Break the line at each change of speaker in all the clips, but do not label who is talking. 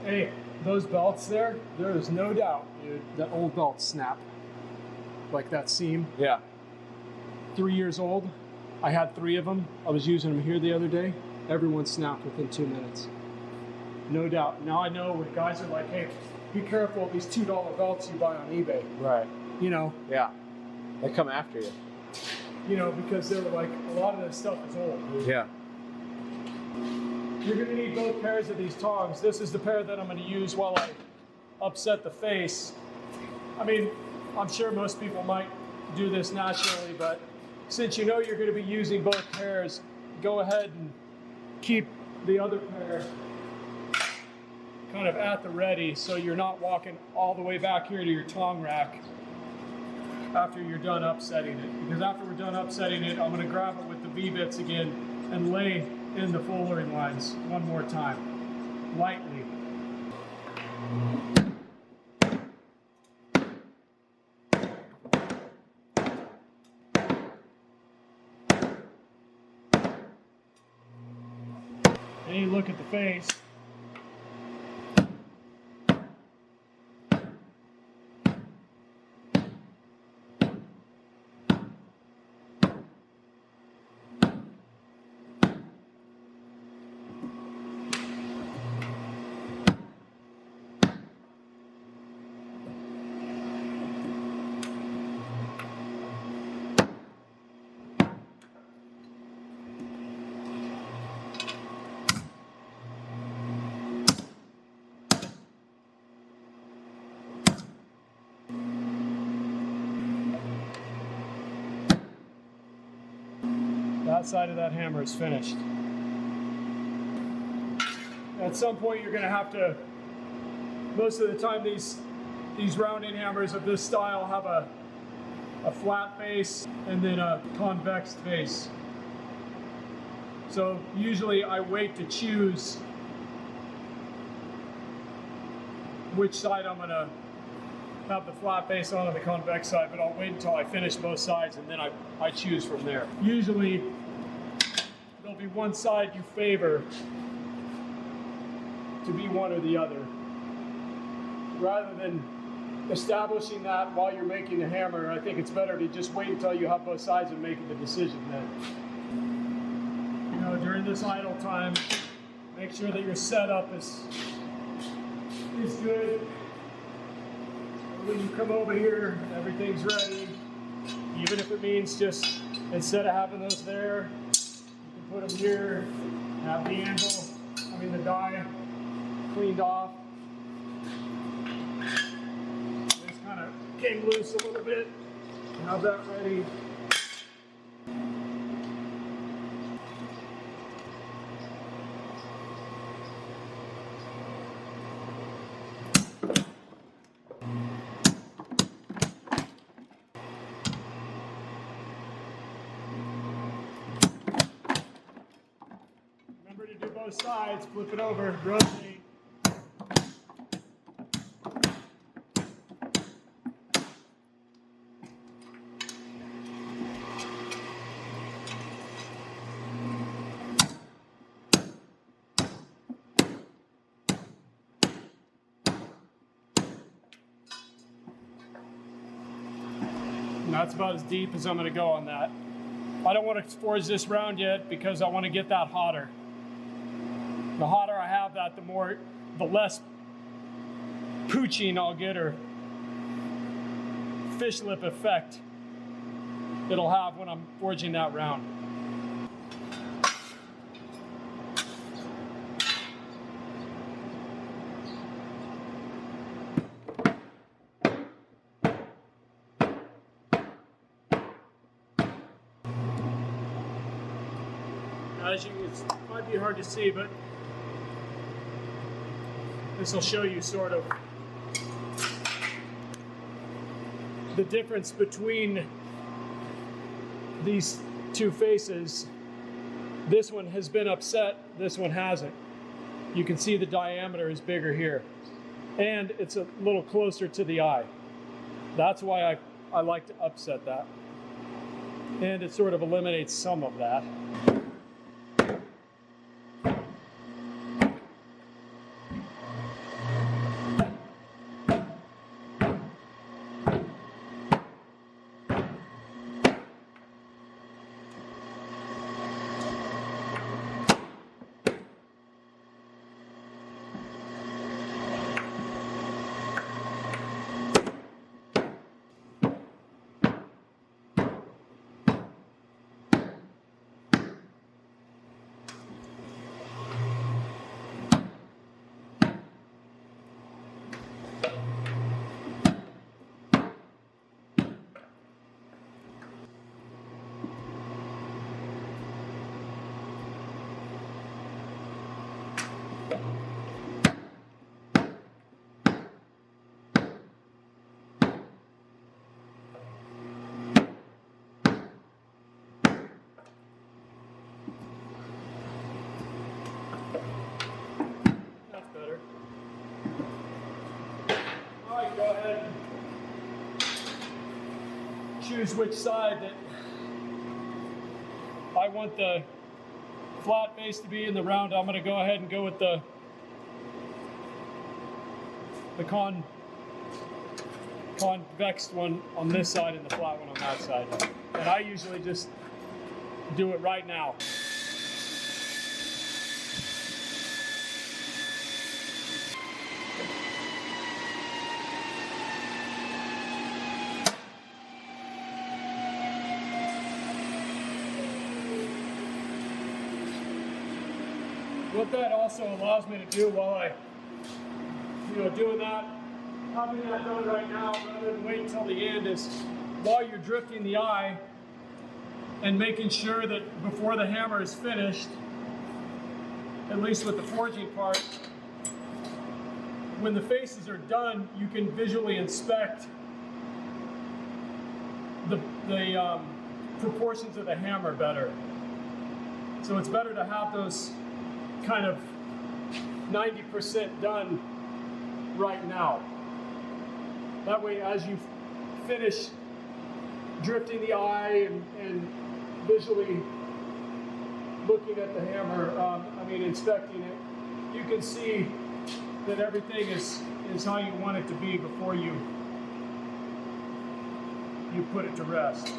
Hey, those belts there is no doubt, dude, that old belts snap. Like that seam.
Yeah.
3 years old. I had 3 of them. I was using them here the other day. Everyone snapped within 2 minutes. No doubt. Now I know when guys are like, hey, be careful of these $2 belts you buy on eBay.
Right.
You know?
Yeah. They come after you.
You know, because they're like, a lot of this stuff is old.
Yeah.
You're going to need both pairs of these tongs. This is the pair that I'm going to use while I upset the face. I mean, I'm sure most people might do this naturally, but since you know you're going to be using both pairs, go ahead and keep the other pair kind of at the ready so you're not walking all the way back here to your tong rack after you're done upsetting it. Because after we're done upsetting it, I'm going to grab it with the V-bits again and lay in the fullering lines one more time, lightly. Then you look at the face. That side of that hammer is finished. At some point you're going to have to, most of the time these rounding hammers of this style have a flat face and then a convex face. So usually I wait to choose which side I'm going to have the flat face on the convex side, but I'll wait until I finish both sides and then I choose from there. Usually there'll be one side you favor to be one or the other. Rather than establishing that while you're making the hammer, I think it's better to just wait until you have both sides and making the decision then. You know, during this idle time, make sure that your setup is good. When you come over here, everything's ready. Even if it means just, instead of having those there, you can put them here, have the the die cleaned off. Just kind of came loose a little bit. Have that ready. Remember to do both sides, flip it over, rotate. And that's about as deep as I'm going to go on that. I don't want to forge this round yet because I want to get that hotter. The hotter I have that, the less pooching I'll get, or fish lip effect it'll have when I'm forging that round. As you, it might be hard to see, but this will show you sort of the difference between these two faces. This one has been upset, this one hasn't. You can see the diameter is bigger here, and it's a little closer to the eye. That's why I like to upset that, and it sort of eliminates some of that. go ahead and choose which side that I want the flat face to be in the round. I'm going to go ahead and go with the convex one on this side and the flat one on that side. And I usually just do it right now. What that also allows me to do while I, doing that, having that done right now rather than wait until the end, is while you're drifting the eye and making sure that before the hammer is finished, at least with the forging part, when the faces are done, you can visually inspect the proportions of the hammer better. So it's better to have those kind of 90% done right now. That way, as you finish drifting the eye and visually looking at the hammer, inspecting it, you can see that everything is how you want it to be before you put it to rest.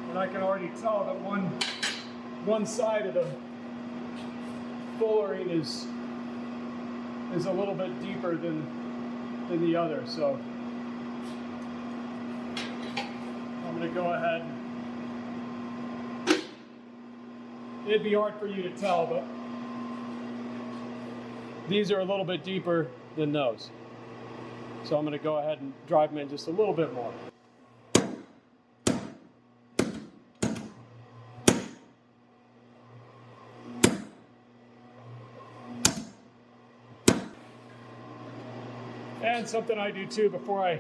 And I can already tell that one side of the fullering is a little bit deeper than the other. So I'm going to go ahead. It'd be hard for you to tell, but these are a little bit deeper than those. So I'm going to go ahead and drive them in just a little bit more. And something I do too before I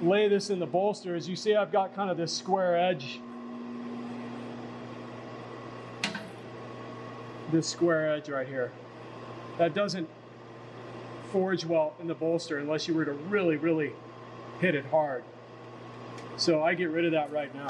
lay this in the bolster is, you see I've got kind of this square edge. This square edge right here. That doesn't forge well in the bolster unless you were to really, really hit it hard. So I get rid of that right now.